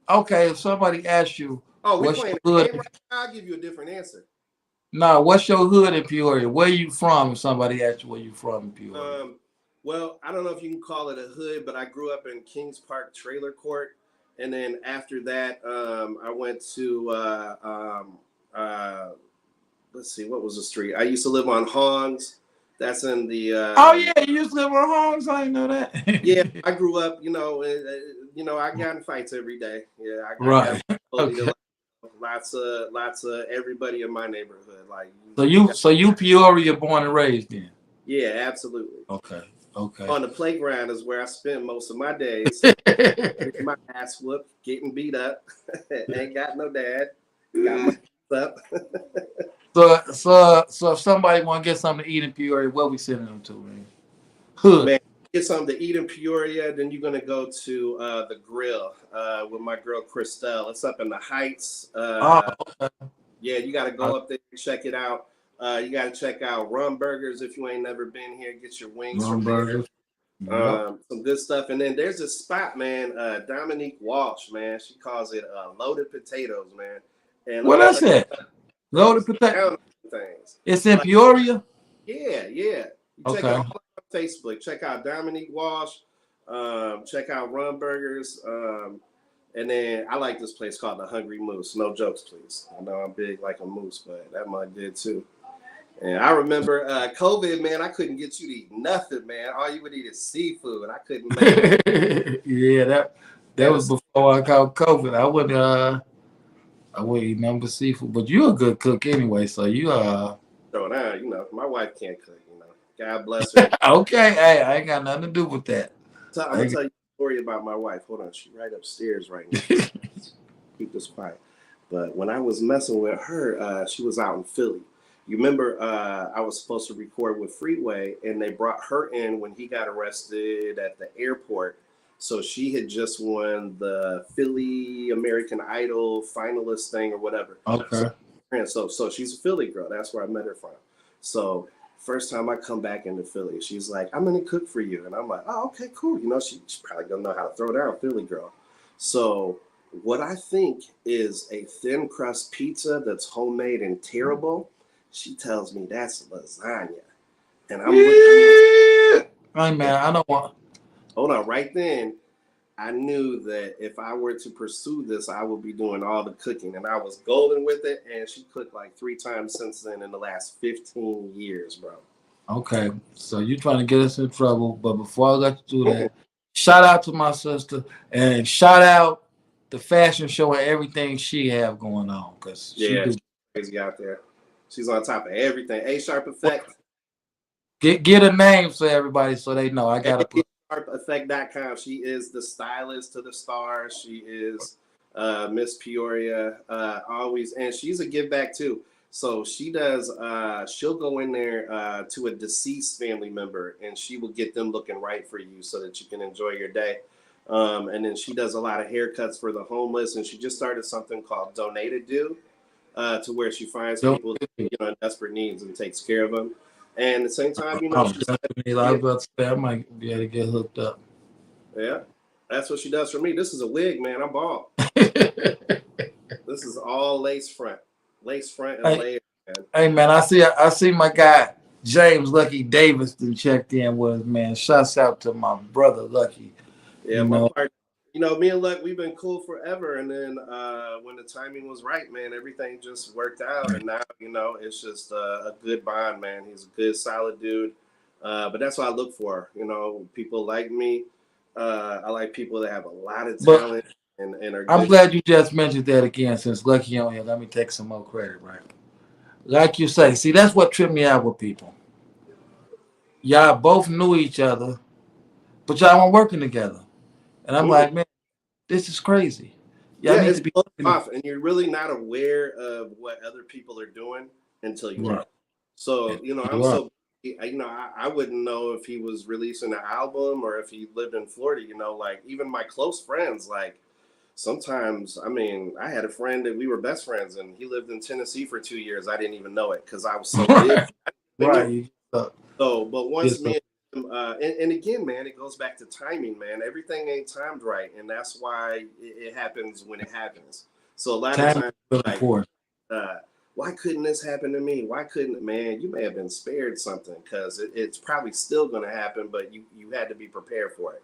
okay, if somebody asks you Oh, we what's playing your a hood, game right now? I'll give you a different answer. nah, what's your hood in Peoria? Where you from? If somebody asks you where you from in Peoria. Well, I don't know if you can call it a hood, but I grew up in Kings Park Trailer Court, and then after that, I went to let's see, what was the street? I used to live on Hans. That's in the. Oh yeah, you used to live on homes. I didn't know that. Yeah, I grew up. I got in fights every day. Yeah, I Right. got bullied Okay. lots of everybody in my neighborhood. Like, So you Peoria born and raised then? yeah, absolutely. Okay. Okay. On the playground is where I spend most of my days. Getting my ass whooped, getting beat up. Ain't got no dad. Got my ass up. So if somebody want to get something to eat in Peoria, what we sending them to, man? Hood. Man, get something to eat in Peoria, then you're gonna go to the grill with my girl Christelle. It's up in the Heights. Okay. Yeah, you got to go up there and check it out. You got to check out Rum Burgers if you ain't never been here. Get your wings Rum from Burgers. there. Some good stuff. And then there's a spot, man. Dominique Walsh, man. She calls it loaded potatoes, man. And What is it? Loaded potato. Things. It's in Peoria. Yeah. You check Okay. out all on Facebook. Check out Dominique Walsh. Check out Rum Burgers. And then I like this place called the Hungry Moose. No jokes, please. I know I'm big like a moose, but that might did too. And I remember COVID, man. I couldn't get you to eat nothing, man. All you would eat is seafood. I couldn't make it. Yeah, that was before I caught COVID. I wouldn't eat nothing but seafood. But you're a good cook anyway, so you So now, my wife can't cook. God bless her. Okay, hey, I ain't got nothing to do with that. So I'm gonna tell you a story about my wife. Hold on, she's right upstairs right now. Keep this quiet. But when I was messing with her, she was out in Philly. You remember I was supposed to record with Freeway, and they brought her in when he got arrested at the airport. So she had just won the Philly American Idol finalist thing or whatever. Okay. So she's a Philly girl. That's where I met her from. So first time I come back into Philly, she's like, I'm gonna cook for you. And I'm like, oh, okay, cool. She's probably gonna know how to throw down, Philly girl. So what I think is a thin crust pizza that's homemade and terrible, she tells me that's lasagna. And I'm looking. Hey man, I don't want. Hold on, right then, I knew that if I were to pursue this, I would be doing all the cooking. And I was golden with it. And she cooked like 3 times since then in the last 15 years, bro. Okay, so you trying to get us in trouble, but before I let you do that, shout out to my sister and shout out the fashion show and everything she have going on, because she's crazy out there. She's on top of everything. A Sharp Effect. Get a name so everybody so they know. I gotta put sharpeffect.com. She is the stylist to the stars. She is Miss Peoria always, and she's a give back too. So she does. She'll go in there to a deceased family member, and she will get them looking right for you, so that you can enjoy your day. And then she does a lot of haircuts for the homeless, and she just started something called Donate a Do, to where she finds people in desperate needs and takes care of them. And at the same time, I was about to say I might be able to get hooked up. Yeah, that's what she does for me. This is a wig, man. I'm bald. This is all lace front and layer. Man. Hey man, I see my guy James Lucky Davis checked in with us, man. Shouts out to my brother Lucky. Yeah, my partner. Me and Luck, we've been cool forever. And then when the timing was right, man, everything just worked out. And now, it's just a good bond, man. He's a good, solid dude. But that's what I look for. People like me. I like people that have a lot of talent and are good. I'm glad you just mentioned that again, since Lucky on here. Let me take some more credit, right? Like you say, see, that's what tripped me out with people. Y'all both knew each other, but y'all weren't working together. And I'm like, man, this is crazy. Yeah, it's off, and you're really not aware of what other people are doing until you are. So, I wouldn't know if he was releasing an album or if he lived in Florida, like even my close friends, like sometimes, I had a friend that we were best friends and he lived in Tennessee for 2 years. I didn't even know it because I was so big. I didn't Right. So, but once Yes, me and, and again, man, it goes back to timing, man. Everything ain't timed right, and that's why it happens when it happens. So a lot of time times, is really like, important. why couldn't this happen to me? Why couldn't, man? You may have been spared something because it's probably still going to happen, but you had to be prepared for it.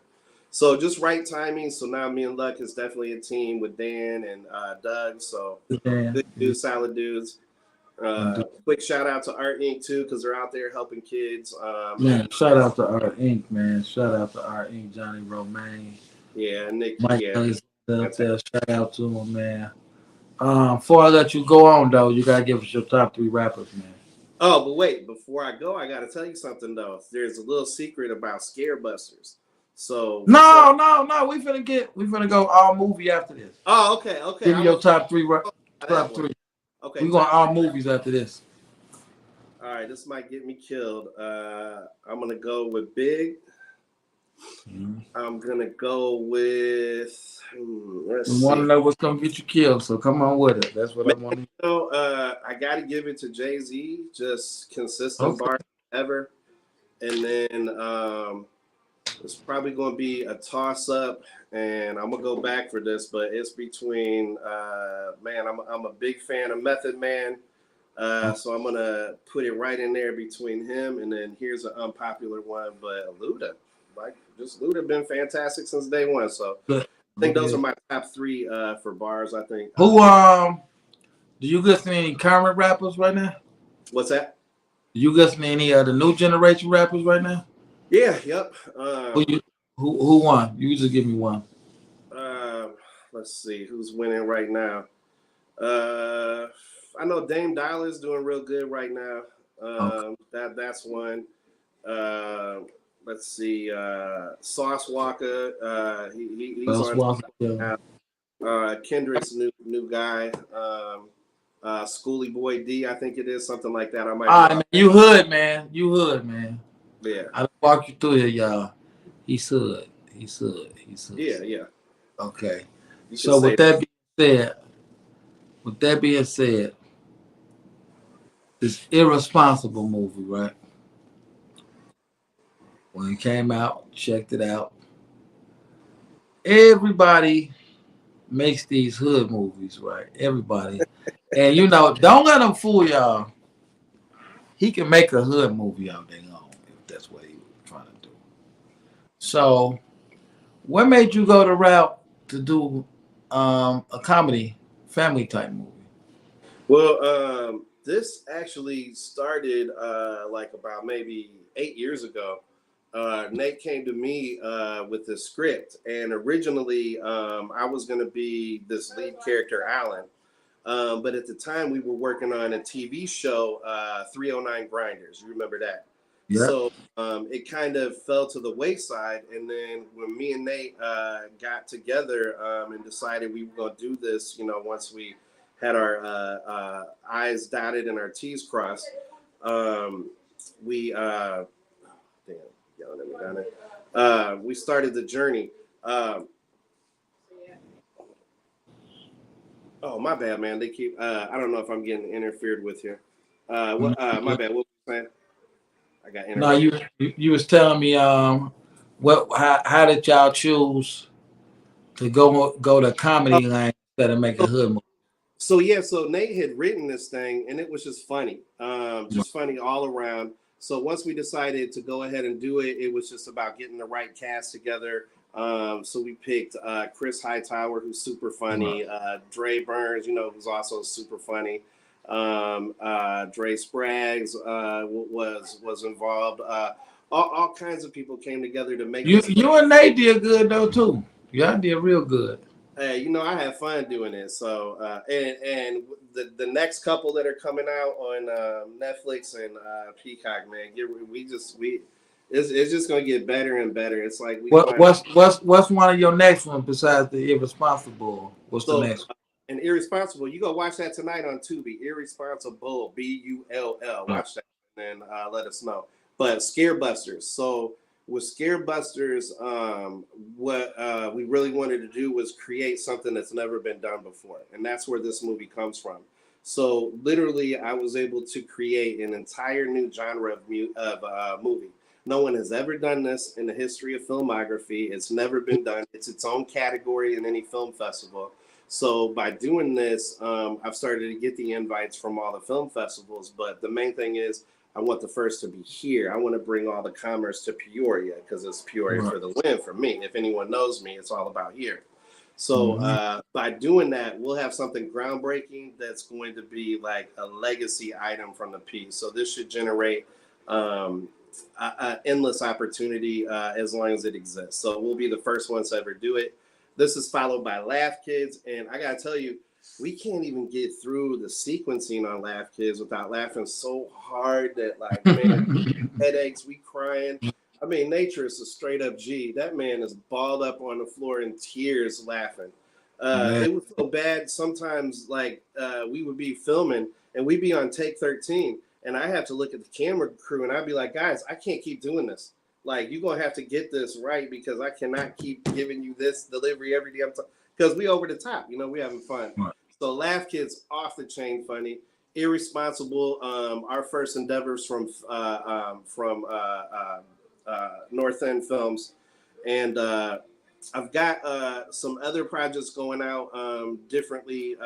So just right timing. So now me and Luck is definitely a team with Dan and Doug. So good dudes, solid dudes. Quick shout out to Art Inc. too, because they're out there helping kids. Man, shout out to Art Inc. Man, shout out to Art Inc. Johnny Romaine. Yeah, Nick. Mike Yeah, is up there. Shout out to him, man. Before I let you go on though, you gotta give us your top 3 rappers, man. Oh, but wait, before I go, I gotta tell you something though. There's a little secret about Scarebusters. So No. We finna go all movie after this. Oh, okay. Give me your top 3. Top 3. Okay. We going all movies after this. All right, this might get me killed. I'm gonna go with Big. I'm gonna go with. Let's see. Want to know what's gonna get you killed? So come on with it. That's what I want to. So, I got to give it to Jay-Z. Just consistent bar ever. And then it's probably going to be a toss-up, and I'm gonna go back for this, but it's between man. I'm a big fan of Method Man. So I'm gonna put it right in there between him, and then here's an unpopular one, but Luda. Luda been fantastic since day one. So I think those are my top 3 for bars. I think. Who do you listen to any current rappers right now? What's that? Do you listen to any of the new generation rappers right now? Yeah. Yep. Who won? You just give me one. Let's see who's winning right now. I know Dame Dollar's doing real good right now. That's one. Let's see. Sauce Walker. He's Sauce on. Walker. Kendrick's new guy. Schoolie Boy D, I think it is something like that. I might. All right, man. You hood, man. Yeah. I walk you through here, y'all. He's hood. Yeah. Okay. So with that being said, this Irresponsible movie, right? When it came out, checked it out. Everybody makes these hood movies, right? Everybody. And don't let him fool y'all. He can make a hood movie all day long if that's what he was trying to do. So what made you go the route to do a comedy family type movie? Well, this actually started like about maybe 8 years ago. Nate came to me with the script, and originally I was going to be this lead character, Alan. But at the time, we were working on a TV show, 309 Grinders. You remember that? Yeah. So it kind of fell to the wayside. And then when me and Nate got together and decided we were going to do this, once we had our I's dotted and our T's crossed, we we started the journey. Oh, my bad, man. They keep. I don't know if I'm getting interfered with here. My bad. What were you saying? I got interfered. No, you was telling me how did y'all choose to go the comedy line instead of make a hood movie? So Nate had written this thing, and it was just funny, funny all around. So once we decided to go ahead and do it, it was just about getting the right cast together. So we picked Chris Hightower, who's super funny. Dre Burns, who's also super funny. Dre Spraggs was involved. All kinds of people came together to make this. You and Nate did good though too. Y'all did real good. Hey, I had fun doing it. So and the next couple that are coming out on Netflix and Peacock, man, it's just gonna get better and better. It's like what's one of your next ones besides the Irresponsible? What's the next one? And Irresponsible, you go watch that tonight on Tubi. Irresponsible, Bull. Watch that and then let us know. But Scarebusters. So with Scarebusters, what we really wanted to do was create something that's never been done before, and that's where this movie comes from. So literally, I was able to create an entire new genre of movie. No one has ever done this in the history of filmography. It's never been done. It's its own category in any film festival. So by doing this, I've started to get the invites from all the film festivals. But the main thing is, I want the first to be here. I want to bring all the commerce to Peoria because it's Peoria for the win for me. If anyone knows me, it's all about here. So by doing that, we'll have something groundbreaking that's going to be like a legacy item from the piece. So this should generate endless opportunity as long as it exists. So we'll be the first ones to ever do it. This is followed by Laugh Kids. And I got to tell you, we can't even get through the sequencing on Laugh Kids without laughing so hard that, like, man, headaches, we crying. I mean, Nature is a straight up G. That man is balled up on the floor in tears laughing. It was so bad sometimes, like, we would be filming and we'd be on take 13. And I have to look at the camera crew and I'd be like, guys, I can't keep doing this. Like, you're going to have to get this right because I cannot keep giving you this delivery every day. Because we over the top, you know, we having fun. Right. So Laugh Kids, off the chain funny. Irresponsible, our first endeavors from North End Films. And I've got some other projects going out differently,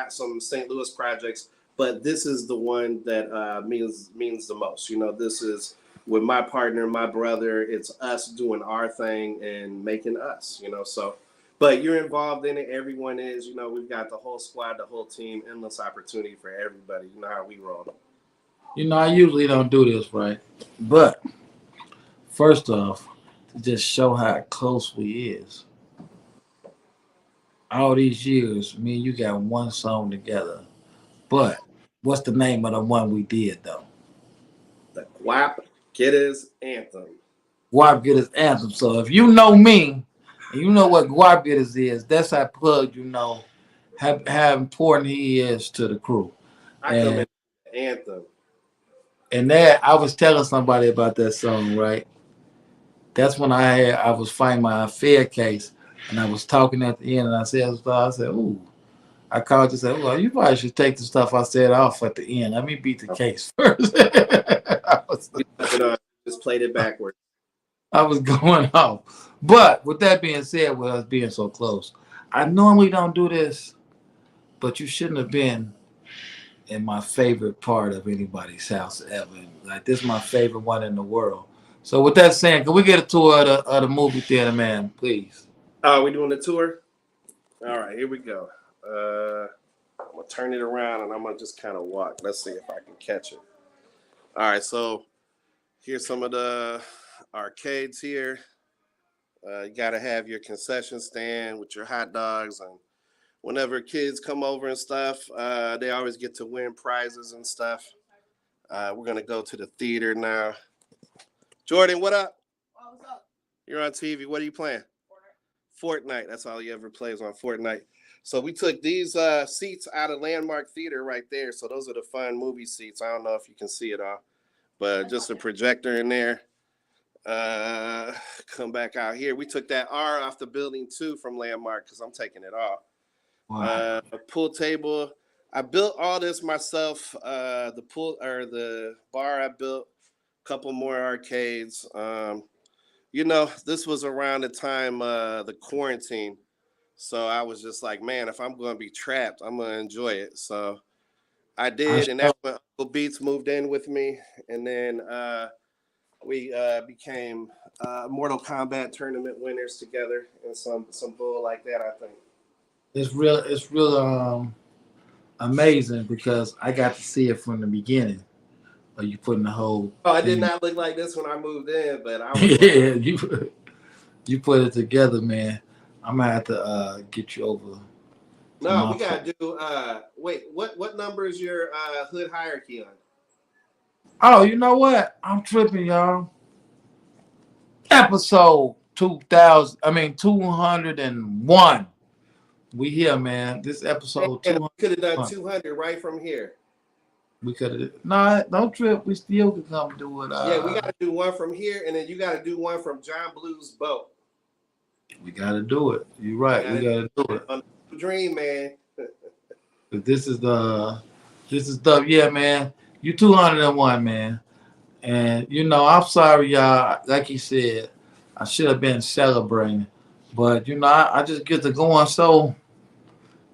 some St. Louis projects, but this is the one that means the most. You know, this is with my partner, my brother. It's us doing our thing and making us, you know, so. But you're involved in it. Everyone is. You know, we've got the whole squad, the whole team, endless opportunity for everybody. You know how we roll. You know, I usually don't do this, right? But first off, to just show how close we is. All these years, me and you got one song together. But what's the name of the one we did, though? The Guap Getters Anthem. Guap Getters Anthem. So if you know me, and you know what Guap Getters is, that's how Plug, you know, how important he is to the crew. I come in Anthem. And that, I was telling somebody about that song, right? That's when I was fighting my affair case, and I was talking at the end, and I said, ooh. I called you and said, well, you probably should take the stuff I said off at the end. Let me beat the case first. Just played it backwards. I was going off. But with that being said, with us being so close, I normally don't do this, but you shouldn't have been in my favorite part of anybody's house ever. Like, this is my favorite one in the world. So with that saying, can we get a tour of the movie theater, man, please? We doing the tour? All right, here we go. I'm going to turn it around and I'm going to just kind of walk. Let's see if I can catch it. All right, so here's some of the arcades here. You got to have your concession stand with your hot dogs. And whenever kids come over and stuff, they always get to win prizes and stuff. We're going to go to the theater now. Jordan, what up? Oh, what's up? You're on TV. What are you playing? Fortnite. That's all he ever plays on, Fortnite. So we took these seats out of Landmark Theater right there. So those are the fun movie seats. I don't know if you can see it all, but just a projector in there. Come back out here. We took that R off the building too from Landmark because I'm taking it off. Wow. Pool table. I built all this myself. The pool or the bar I built. A couple more arcades. You know, this was around the time the quarantine. So I was just like, man, if I'm going to be trapped, I'm going to enjoy it. So I did. And that's when Uncle Beats moved in with me. And then we became Mortal Kombat tournament winners together and some bull like that, I think. It's real amazing because I got to see it from the beginning. You putting the whole. Oh, I did not look like this when I moved in, but I was. Yeah, you put it together, man. I'm gonna have to get you over. No, we gotta do. Wait, what number is your hood hierarchy on? Oh, you know what? I'm tripping, y'all. Episode 201. We here, man. This episode 200. We could have done 200 right from here. We could have. No, don't trip. We still could come do it. Yeah, we got to do one from here, and then you got to do one from John Blue's boat. We got to do it. You're right. We got to do it. On the dream, man. But this is stuff. Yeah, man. You 201, man. And I'm sorry, y'all. Like you said, I should have been celebrating, but I just get to going. So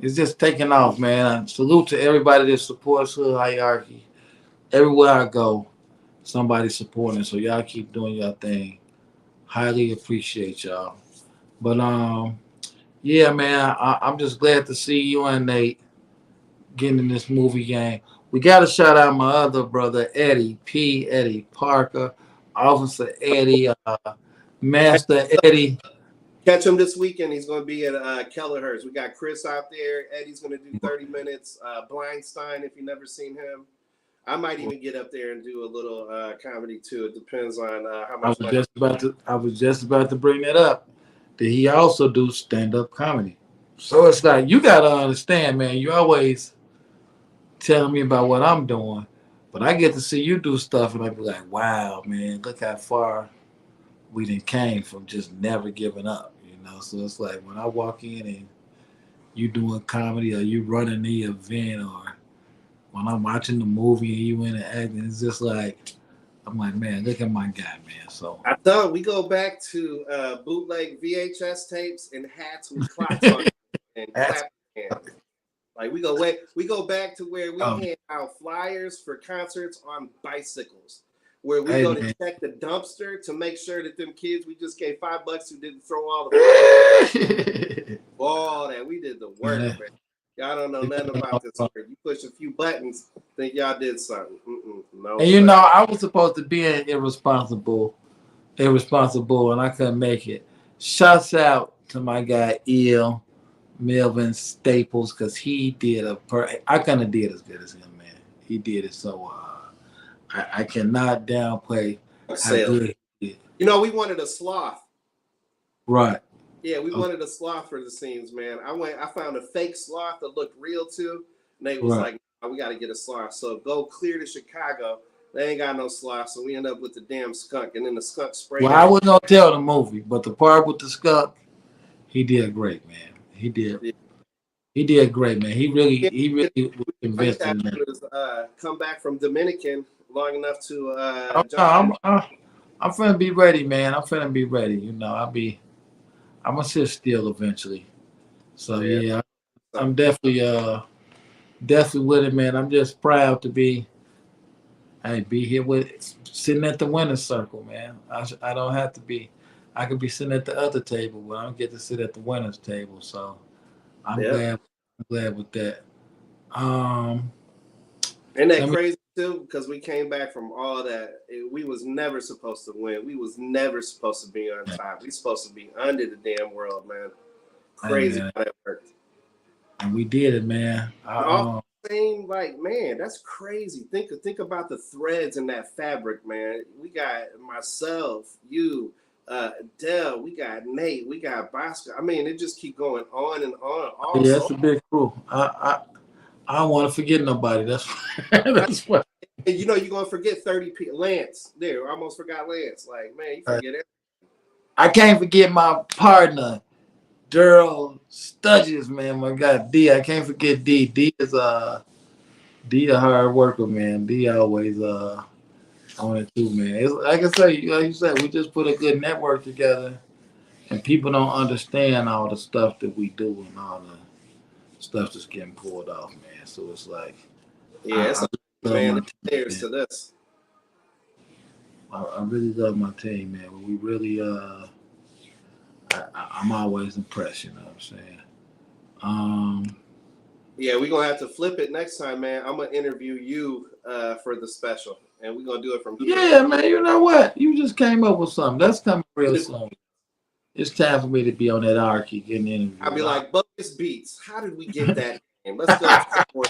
it's just taking off, man. Salute to everybody that supports Hood Hierarchy. Everywhere I go, somebody supporting. So y'all keep doing your thing. Highly appreciate y'all. But yeah, man. I'm just glad to see you and Nate getting in this movie game. We got to shout out my other brother, Eddie Parker, Officer Eddie, Master Eddie. Catch him this weekend. He's going to be at Kellerhurst. We got Chris out there. Eddie's going to do 30 minutes. Blindstein, if you've never seen him. I might even get up there and do a little comedy too. It depends on how much money. I was just about to bring that up. That he also do stand-up comedy. So it's like, you got to understand, man, you always telling me about what I'm doing, but I get to see you do stuff and I be like, wow, man, look how far we done came from just never giving up, So it's like when I walk in and you doing comedy or you running the event or when I'm watching the movie and you in the acting, it's just like, I'm like, man, look at my guy, man. So I thought we go back to bootleg VHS tapes and hats with clocks on and clap hands. Like we go back to where we hand out flyers for concerts on bicycles, where we go to check the dumpster to make sure that them kids we just gave $5 who didn't throw all the all that we did the work, man. Y'all don't know nothing about this work. You push a few buttons, think y'all did something. No. And I was supposed to be irresponsible, and I couldn't make it. Shouts out to my guy Melvin Staples, because he did I couldn't have did as good as him, man. He did it so I cannot downplay how good he did. We wanted a sloth. Right. Yeah, we wanted a sloth for the scenes, man. I found a fake sloth that looked real too. Nate was like, oh, we got to get a sloth. So go clear to Chicago. They ain't got no sloth, so we end up with the damn skunk, and then the skunk sprayed. Well, I wasn't gonna tell the movie, but the part with the skunk, he did great, man. He did great, man. He really was convinced in that. Come back from Dominican long enough to. I'm finna be ready, man. I'm finna be ready. I'm gonna sit still eventually. So yeah, I'm definitely with it, man. I'm just proud to be here sitting at the winner's circle, man. I don't have to be. I could be sitting at the other table, but I don't get to sit at the winner's table. So I'm glad with that. Ain't that crazy too? Because we came back from all that. We was never supposed to win. We was never supposed to be on top. We supposed to be under the damn world, man. Crazy how that worked. And we did it, man. Same, like, man, that's crazy. Think about the threads in that fabric, man. We got myself, you, Dell, we got Nate, we got Bosco. I mean, it just keep going on and on. Also, yeah, it's a big crew. I don't want to forget nobody. That's what. And you're gonna forget 30 people. Lance, there, I almost forgot Lance. Like, man, you forget it. I can't forget my partner, Daryl Sturgis, man. My God, D. I can't forget D. D is a hard worker, man. D always on it too, man. It's, like I say, like you said, we just put a good network together, and people don't understand all the stuff that we do and all the stuff that's getting pulled off, man. So it's like, it's layers to this. I really love my team, man. We really, I'm always impressed. You know what I'm saying? Yeah, we're gonna have to flip it next time, man. I'm gonna interview you for the special, and we're gonna do it from here. Yeah, man. You know what? You just came up with something. That's coming real soon. It's time for me to be on that Archie getting interviewed. I'll be like, Bogus Beats. How did we get that name? Let's go for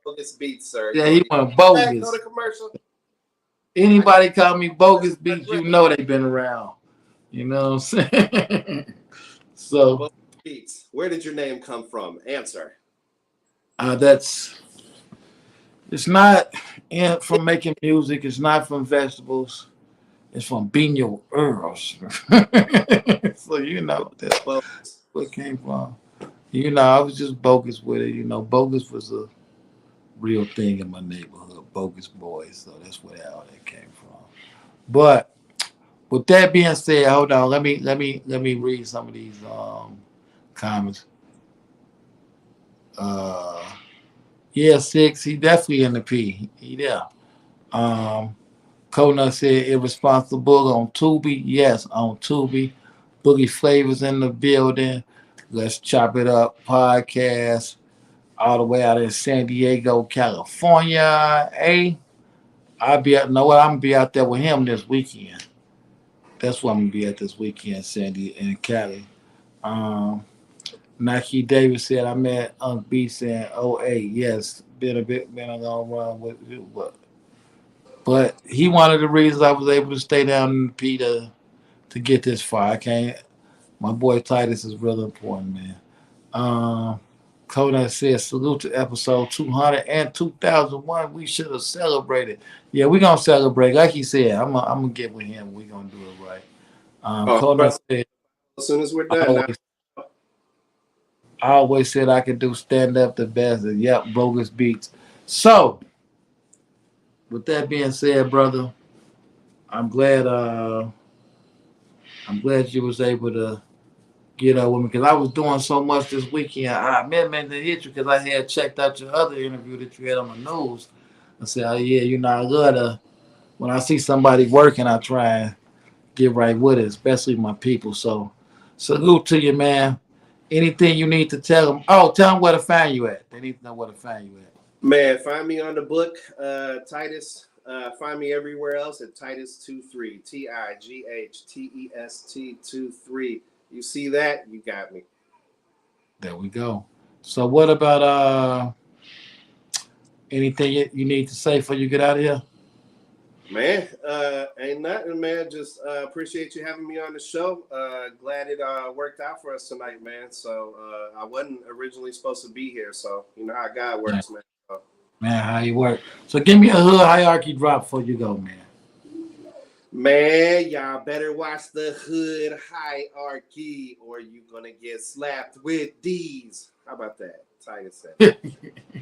Bogus Beats, sir. Yeah, he went bogus. Go to commercial. Anybody call me Bogus Beats, you know they've been around. You know what I'm saying? So, Bogus Beats. Where did your name come from? Answer. It's not from making music. It's not from vegetables. It's from being your earls. So that's where it came from. You know, I was just bogus with it. You know, bogus was a real thing in my neighborhood. Bogus boys, so that's where all that came from. But with that being said, hold on. Let me read some of these comments. Uh, yeah, six. He definitely in the P. He there. Um, Kona said irresponsible on Tubi. Yes, on Tubi. Boogie Flavors in the building. Let's chop it up. Podcast all the way out in San Diego, California. Hey, I'll be out. Know what? I'm gonna be out there with him this weekend. That's what I'm gonna be at this weekend, San Diego in Cali. Um, Nike Davis said I met Unc B saying '08. Yes, been a long run with but he one of the reasons I was able to stay down in the P to get this far. I can't. My boy Titus is real important, man. Um, Kodak says salute to episode 200 and 2001. We should have celebrated. Yeah, we're gonna celebrate. Like he said, I'm gonna get with him. We're gonna do it right. Oh, Kodak said as soon as we're I done now. always said I could do stand up the best. And yep, bogus beats. So with that being said, brother, I'm glad you was able to get up with me because I was doing so much this weekend. I meant to hit you because I had checked out your other interview that you had on the news. I said, oh yeah, you know, I gotta when I see somebody working, I try and get right with it, especially my people. So salute to you, man. Anything you need to tell them? Oh, tell them where to find you at. They need to know where to find you at. Man, find me on the book, Titus. Find me everywhere else at Titus23, TIGHTEST23. You see that? You got me. There we go. So what about anything you need to say before you get out of here? Man, ain't nothing, man. Just appreciate you having me on the show. Glad it worked out for us tonight, man. So I wasn't originally supposed to be here, so you know how God works, man. So, Man, how you work? So give me a hood hierarchy drop before you go, man. man, y'all better watch the hood hierarchy, or you gonna get slapped with D's. How about that? Titus said,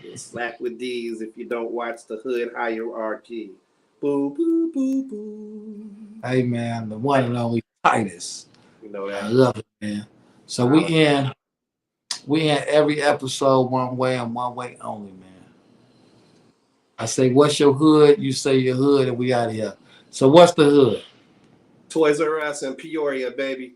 get slapped with D's if you don't watch the hood hierarchy. Boo, boo, boo, boo. Hey, man, the one and only Titus. You know that. I love it, man. So we in every episode one way and one way only, man. I say, what's your hood? You say your hood, and we out of here. So what's the hood? Toys R Us in Peoria, baby.